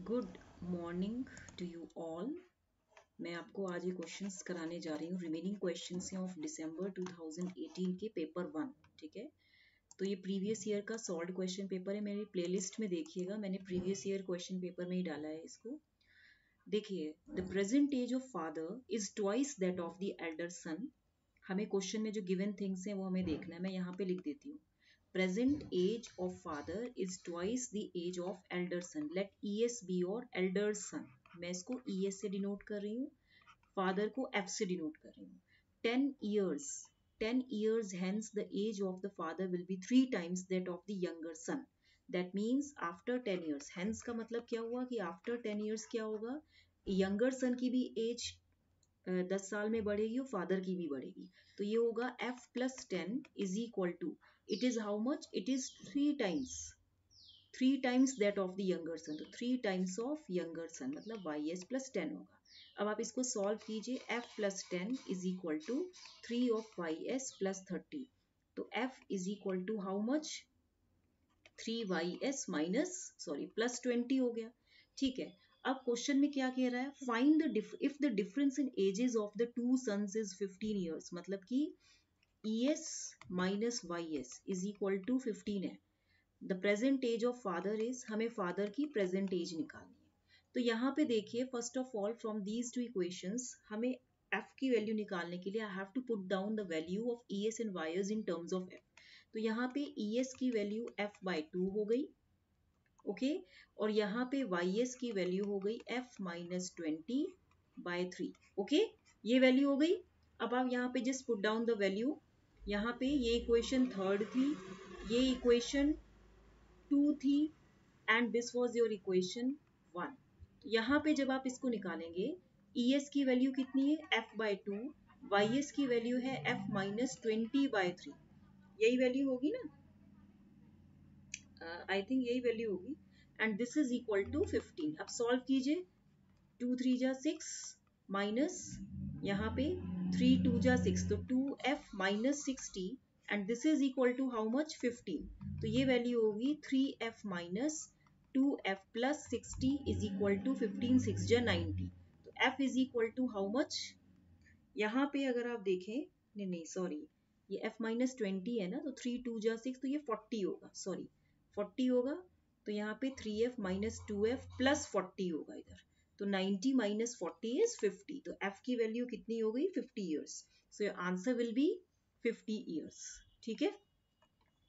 Good morning to you all. मैं आपको आज ये क्वेश्चंस कराने जा रही हूँ। रिमेनिंग क्वेश्चंस हैं ऑफ दिसंबर 2018 के पेपर 1। ठीक है, तो ये प्रीवियस ईयर का सॉल्व्ड क्वेश्चन पेपर है। मेरी प्लेलिस्ट में देखिएगा, मैंने प्रीवियस ईयर क्वेश्चन पेपर में ही डाला है इसको। देखिए, the present age of father is twice that of the elder son. हमें क्वेश्चन में जो गिवन थिंग्स हैं वो हमें देखना है। मैं यहाँ पे लिख देती हूँ, present age of father is twice the age of elder son. Let ES be your elder son. मैं इसको ES से डिनोट कर रही हूँ, father को F से डिनोट कर रही हूँ। 10 years hence the age of the father will be 3 times that of the younger son. That means after 10 years, hence का मतलब क्या हुआ कि after 10 years क्या होगा, younger son की भी age 10 साल में बढ़ेगी और फादर की भी बढ़ेगी। तो ये होगा f plus 10 is equal to, it is how much, it is 3 times that of the younger son. तो 3 टाइम्स ऑफ यंगर सन मतलब ys प्लस 10 होगा। अब आप इसको सॉल्व कीजिए, f plus 10 is equal to 3 of ys plus 30। तो f is equal to how much, 3ys minus plus 20 हो गया। ठीक है, अब क्वेश्चन में क्या कह रहा है, find the if the difference in ages of the two sons is 15 years. मतलब कि es minus ys is equal to 15 है। The present age of father is, हमें फादर की प्रेजेंट एज निकालनी है। तो यहाँ पे देखिए, first of all from these two equations हमें f की वैल्यू निकालने के लिए I have to put down the value of es and y's in terms of f। तो यहाँ पे es की वैल्यू f/2 हो गई, ओके और यहाँ पे ys की वैल्यू हो गई f माइनस 20/3। ओके, ये वैल्यू हो गई। अब आप यहाँ पे just put down the value. यहाँ पे ये इक्वेशन थर्ड थी, ये इक्वेशन 2 थी and this was your equation 1। यहाँ पे जब आप इसको निकालेंगे, es की वैल्यू कितनी है f/2, ys की वैल्यू है f माइनस 20/3। यही वैल्यू होगी ना, आई थिंक यही वैल्यू होगी। And this is equal to 15। अब सॉल्व कीजिए, 2 3 जा 6 माइनस यहाँ पे 3 2 जा 6, तो 2f minus 60 and this is equal to how much, 15। तो ये वैल्यू होगी 3f minus 2f plus 60 is equal to 15 6 जा 90। तो f is equal to how much, यहाँ पे अगर आप देखें, नहीं सॉरी, ये f माइनस 20 है ना, तो 3 2 जा 6, तो ये 40 होगा, 40 होगा। तो यहाँ पे 3f माइनस 2f प्लस 40 होगा इधर। तो 90 माइनस 40 इज 50। तो f की वैल्यू कितनी हो गई, 50 years. So your answer will B 50 years. ठीक है,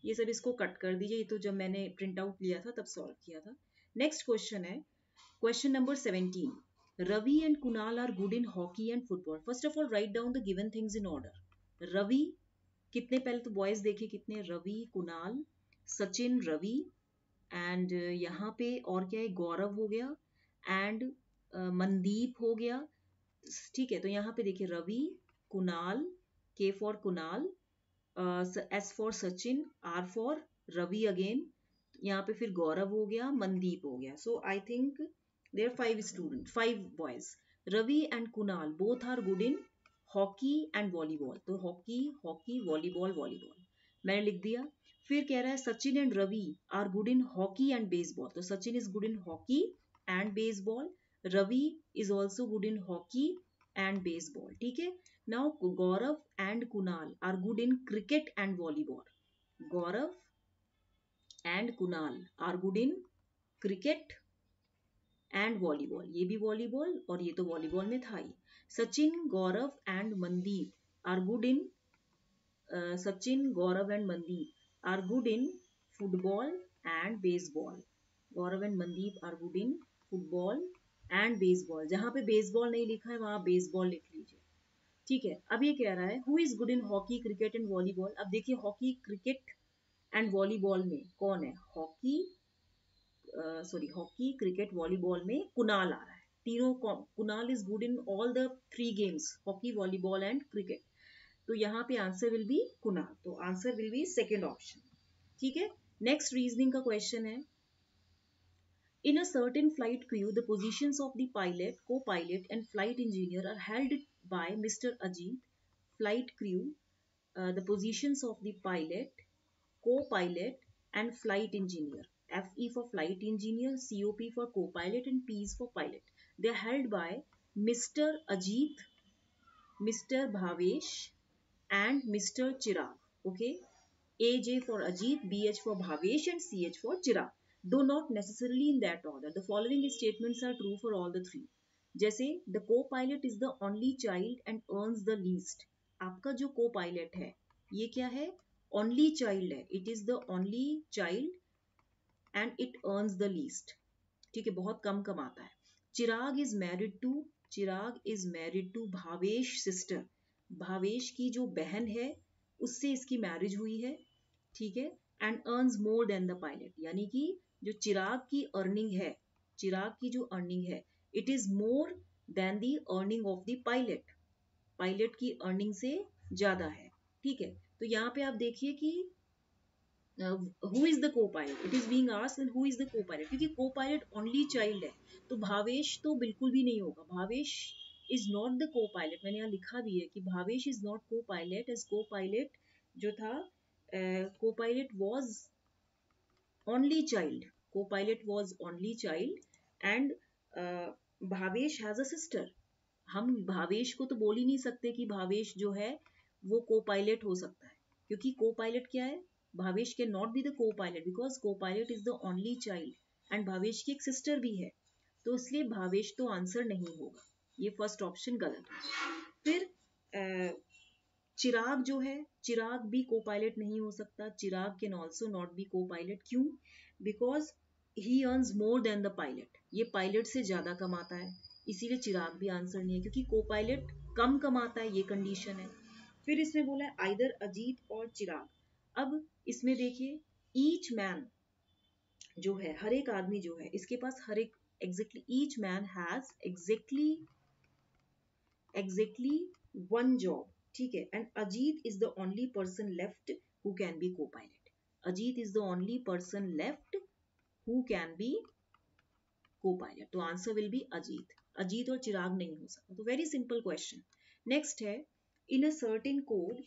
ये सब इसको कट कर दीजिए, ये तो जब मैंने प्रिंट आउट लिया था तब सॉल्व किया था। नेक्स्ट क्वेश्चन है, question number 17। Ravi and Kunal are good in hockey and football. First of all, write down the given things in order. Ravi कितने, पहले तो बॉयज देखिए कितने, रवि, कुणाल, सचिन, रवि एंड यहाँ पे और क्या है, गौरव हो गया एंड मनदीप हो गया। ठीक है, तो यहाँ पे देखिए Ravi, Kunal, K for Kunal, S for Sachin, R for Ravi again, यहाँ पे फिर गौरव हो गया, मनदीप हो गया। So I think there 5 student, 5 boys. Ravi and Kunal both are good in hockey and volleyball. तो हॉकी हॉकी, वॉलीबॉल वॉलीबॉल मैंने लिख दिया। फिर कह रहा है Sachin and Ravi are good in hockey and baseball. तो Sachin is good in hockey and baseball, Ravi is also good in hockey and baseball. ठीक है, now Gaurav and Kunal are good in cricket and volleyball. Gaurav and Kunal are good in cricket and volleyball, ये भी volleyball और ये तो volleyball में था ही। Sachin, Gaurav and Mandeep are good in, Sachin, Gaurav and Mandeep are good in football and baseball. Gaurav and Mandeep are good in football and baseball. जहां पे बेसबॉल नहीं लिखा है वहां बेसबॉल लिख लीजिए। ठीक है, अब ये कह रहा है who is good in hockey, cricket and volleyball. अब देखिए हॉकी, क्रिकेट एंड वॉलीबॉल में कौन है, हॉकी, क्रिकेट, वॉलीबॉल में कुणाल आ रहा है। तीनों, Kunal is good in all the 3 games, hockey, volleyball and cricket. तो यहाँ पे आंसर विल बी कुणाल। तो answer will B second option. ठीक है, नेक्स्ट रीजनिंग का क्वेश्चन है, in a certain flight crew the positions of the pilot, co-pilot and flight engineer are held by Mr. Ajit. Flight crew, the positions of the pilot, co-pilot and flight engineer. FE for flight engineer, COP for co-pilot, and P is for pilot. They are held by Mr. Ajit, Mr. Bhavesh, and Mr. Chirag. Okay, AJ for Ajit, BH for Bhavesh, and CH for Chirag. Though not necessarily in that order, the following statements are true for all the three. जैसे the co-pilot is the only child and earns the least. आपका जो co-pilot है ये क्या है? Only child है. It is the only child and it earns the least. ठीक है, बहुत कम कमाता है. Chirag is married to Bhavesh sister. Bhavesh की जो बहन है उससे इसकी मैरिज हुई है. ठीक है, and earns more than the pilot. यानी कि जो चिराग की अर्निंग है, चिराग की जो अर्निंग है, it is more than the earning of the pilot. Pilot की अर्निंग से ज्यादा है. ठीक है, तो यहाँ पे आप देखिए कि हु इज द को pilot. It is being asked who is the को पायलट, क्योंकि को पायलट ओनली चाइल्ड है. तो भावेश तो बिल्कुल भी नहीं होगा. भावेश इज नॉट द को पायलट. मैंने यहाँ लिखा भी है कि भावेश इज नॉट को पायलट, एज को पायलट जो था, को पायलट वॉज ओनली चाइल्ड. को pilot was only child and Bhavesh has a sister. हम भावेश को तो बोल ही नहीं सकते कि भावेश जो है वो को पायलट हो सकता है, क्योंकि को पायलट क्या है? Bhavesh can not be the को पायलट बिकॉज को pilot is the only child and Bhavesh की एक सिस्टर भी है. तो इसलिए भावेश तो आंसर नहीं होगा. ये फर्स्ट ऑप्शन गलत है. फिर चिराग जो है, चिराग भी को पायलट नहीं हो सकता. चिराग कैन ऑल्सो नॉट बी को पायलट. क्यों? Because he earns more than the pilot. ये पायलट से ज्यादा कमाता है, इसीलिए चिराग भी आंसर नहीं है, क्योंकि को पायलट कम कमाता है, ये कंडीशन है. फिर इसमें बोला है आइदर अजीत और चिराग. अब इसमें देखिए ईच मैन जो है, हर एक आदमी जो है, इसके पास हर एक exactly each man has exactly one job. ठीक है, and Ajit is the only person left who can be copilot. Ajit is the only person left who can be copilot. तो answer will be Ajit. Ajit और चिराग नहीं हो सकता. तो very simple question. Next है इन a certain code.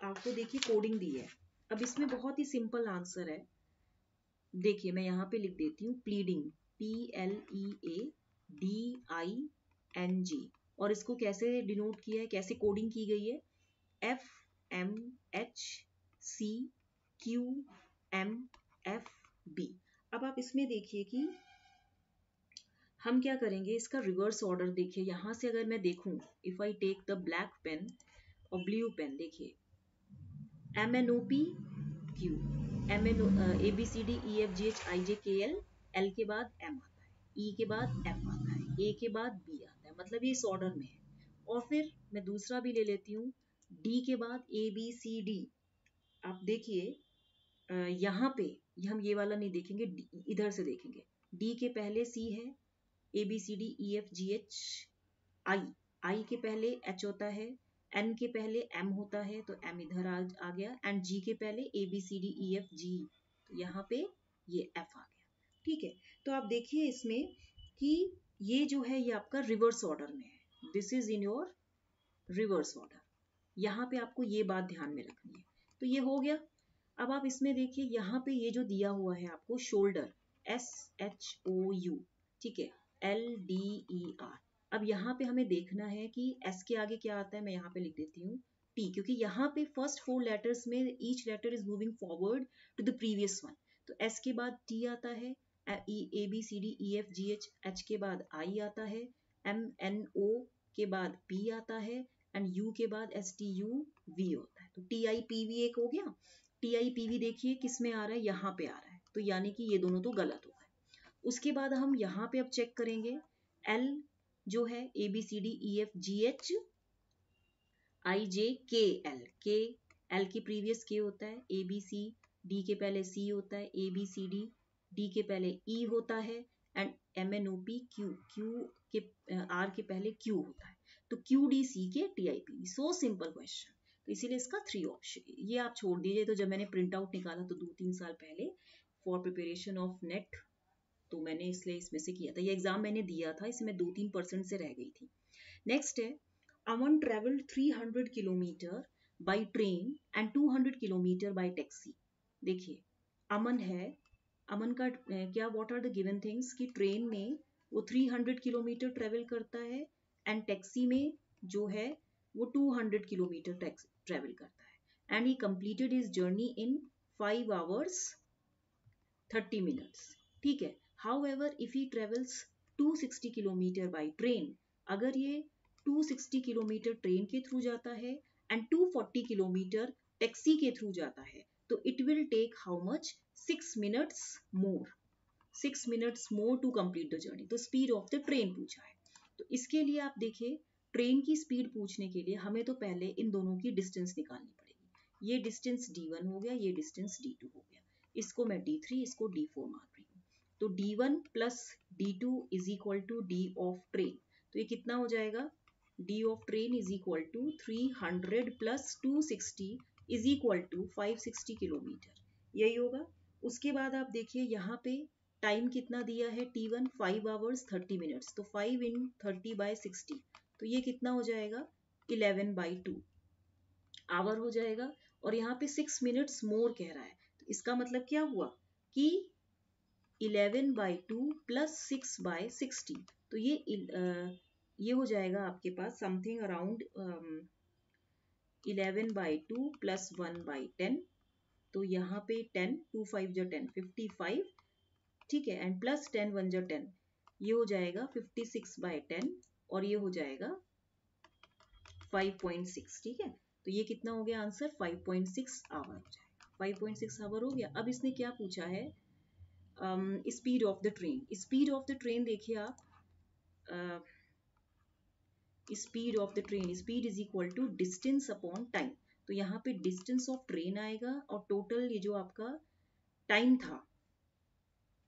आपको देखिए coding दी है. अब इसमें बहुत ही सिंपल आंसर है. देखिए मैं यहाँ पे लिख देती हूँ प्लीडिंग, PLEADING, और इसको कैसे डिनोट किया है, कैसे कोडिंग की गई है? FMHCQMFB. अब आप इसमें देखिए कि हम क्या करेंगे, इसका रिवर्स ऑर्डर देखिए. यहां से अगर मैं देखूं, if I take the black pen और ब्लू पेन, देखिए MNOPQ, ABCDEFGHIJKL, L के बाद M आता है, E के बाद F आता है, A के बाद B आता है. मतलब ये इस ऑर्डर में है. और फिर मैं दूसरा भी ले लेती हूँ, D के बाद ABCD. आप देखिए यहाँ पे हम ये वाला नहीं देखेंगे, इधर से देखेंगे. D के पहले C है, ABCDEFGHI, I के पहले H होता है, N के पहले M होता है, तो M इधर आ गया, एंड G के पहले ABCDEFG, तो यहाँ पे ये F आ गया. ठीक है, तो आप देखिए इसमें कि ये जो है ये आपका रिवर्स ऑर्डर में है. This is in your reverse order. यहाँ पे आपको ये बात ध्यान में रखनी है. तो ये हो गया. अब आप इसमें देखिए यहाँ पे ये जो दिया हुआ है आपको शोल्डर, SHOU, ठीक है, LDER. अब यहाँ पे हमें देखना है कि S के आगे क्या आता है. मैं यहाँ पे लिख देती हूँ T, क्योंकि यहाँ पे फर्स्ट 4 लेटर्स में each letter is moving forward to the previous one. तो S के बाद T आता है, ABCDEFGH, H के बाद I आता है, MNO के बाद P आता है, एंड U के बाद STUV होता है. तो TIPV एक हो गया. TIPV देखिए किस में आ रहा है, यहाँ पे आ रहा है, तो यानी कि ये दोनों तो गलत हो गए. उसके बाद हम यहाँ पे अब चेक करेंगे. L जो है ABCDEFGHIJKL, K, L की प्रीवियस K होता है, ABC, D के पहले C होता है, ABCD, D के पहले E होता है, एंड MNOPQ, Q के R के पहले Q होता है. तो QDC के TIPV. So simple question. तो इसीलिए इसका 3 ऑप्शन. ये आप छोड़ दीजिए. तो जब मैंने प्रिंट आउट निकाला तो 2-3 साल पहले फॉर प्रिपरेशन ऑफ नेट, तो मैंने इसलिए इसमें से किया था. ये एग्जाम मैंने दिया था, इसमें 2-3% से रह गई थी. नेक्स्ट है Aman travelled 300 kilometre by train and 200 kilometre by taxi. देखिए अमन है अमन का क्या what are the given things कि ट्रेन में वो 300 किलोमीटर ट्रेवल करता है एंड टैक्सी में जो है वो 200 किलोमीटर ट्रेवल करता है and he completed his journey in 5 hours 30 minutes. ठीक है. However, if he travels 260 kilometre by train, अगर ये 260 किलोमीटर ट्रेन के थ्रू जाता है एंड 240 किलोमीटर टैक्सी के थ्रू जाता है तो it will take how much 6 minutes more 6 minutes more to complete the journey. तो स्पीड ऑफ द ट्रेन पूछा है. तो इसके लिए आप देखिए ट्रेन की स्पीड पूछने के लिए हमें तो पहले इन दोनों की डिस्टेंस निकालनी पड़ेगी. ये डिस्टेंस d1 हो गया, ये डिस्टेंस d2 हो गया. इसको मैं d3, इसको d4 मान रही हूँ. तो d1 plus d2 is equal to d of train. तो ये कितना हो जाएगा? d of train is equal to 300 plus 260 is equal to 560 kilometre. यही होगा. उसके बाद आप देखिए यहाँ पे टाइम कितना दिया है t1 5 hours 30 minutes. तो 5 इन 30 बाय 60 तो ये कितना हो जाएगा 11/2 आवर हो जाएगा. और यहाँ पे 6 minutes मोर कह रहा है तो इसका मतलब क्या हुआ कि 11/2 प्लस 6/60 तो ये हो जाएगा आपके पास समथिंग अराउंड 11/2 प्लस 1/10. तो यहाँ पे 10 2 5 जो 10 55. ठीक है. एंड प्लस 10 1 जो 10 ये हो जाएगा 56/10 और ये हो जाएगा 5.6. ठीक है. तो ये कितना हो गया आंसर 5.6 आवर हो जाएगा. 5.6 आवर हो गया. अब इसने क्या पूछा है speed of the train. Speed of the train देखिए आप speed of the train speed is equal to distance upon time. तो यहाँ पे डिस्टेंस ऑफ ट्रेन आएगा और टोटल ये जो आपका टाइम था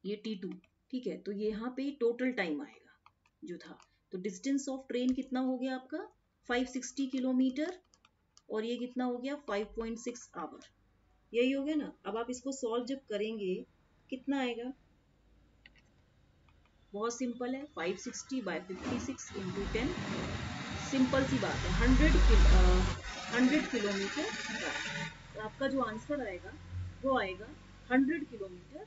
ये t2. ठीक है. तो ये यहाँ पे टोटल टाइम आएगा जो था. तो डिस्टेंस ऑफ ट्रेन कितना हो गया आपका 560 किलोमीटर और ये कितना हो गया 5.6 आवर. यही हो गया ना. अब आप इसको सॉल्व जब करेंगे कितना आएगा? बहुत सिंपल है. 560 बाय 56 इंटू 10. सिंपल सी बात है. 100 किलोमीटर पर. आपका जो आंसर आएगा वो आएगा 100 kilometre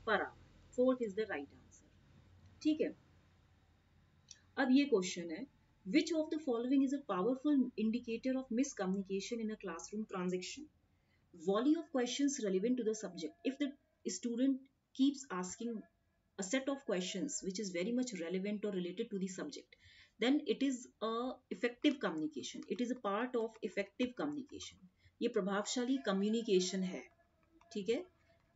per hour. Fourth is the right answer. ठीक है. अब ये क्वेश्चन है which of the following is a powerful indicator of miscommunication in a classroom transaction? Volley of questions relevant to the subject. If the student keeps asking a set of questions which is very much relevant or related to the subject, then it is a effective communication. It is a part of effective communication. ये प्रभावशाली communication है. ठीक है.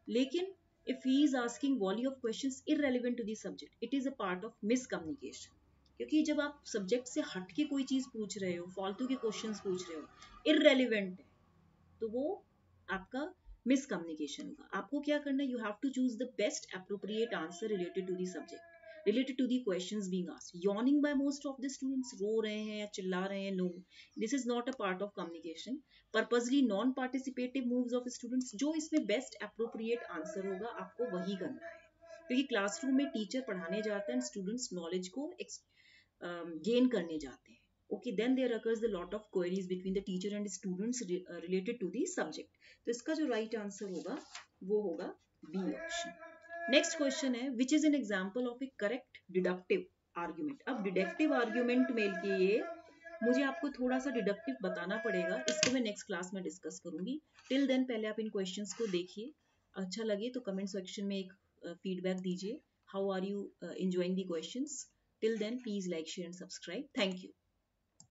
लेकिन if he is asking volley of questions irrelevant to the subject, it is a part of miscommunication. क्योंकि जब आप subject से हट के कोई चीज पूछ रहे हो, फालतू के क्वेश्चंस पूछ रहे हो, इररेलेवेंट है, तो वो आपका मिसकम्युनिकेशन होगा. आपको क्या करना है? You have to choose the best appropriate answer related to the subject, related to the questions being asked. Yawning by most of the students, रो रहे हैं या चिल्ला रहे हैं, no, this is not a part of communication. Purposely non participative moves of students, जो इसमें best appropriate answer होगा आपको वही करना है. क्योंकि क्लासरूम में टीचर पढ़ाने जाता है एंड स्टूडेंट्स नॉलेज को गेन करने जाते हैं. Okay, then there occurs a lot of queries between the teacher and students related to the subject. तो इसका जो right answer होगा वो होगा B option. Next question है which is an example of a correct deductive argument. अब deductive argument में लिए मुझे आपको थोड़ा सा deductive बताना पड़ेगा. इसको मैं next class में discuss करूंगी. Till then पहले आप इन questions को देखिए. अच्छा लगे तो comment section में एक feedback दीजिए. How are you enjoying the questions? Till then, please like, share and subscribe. Thank you.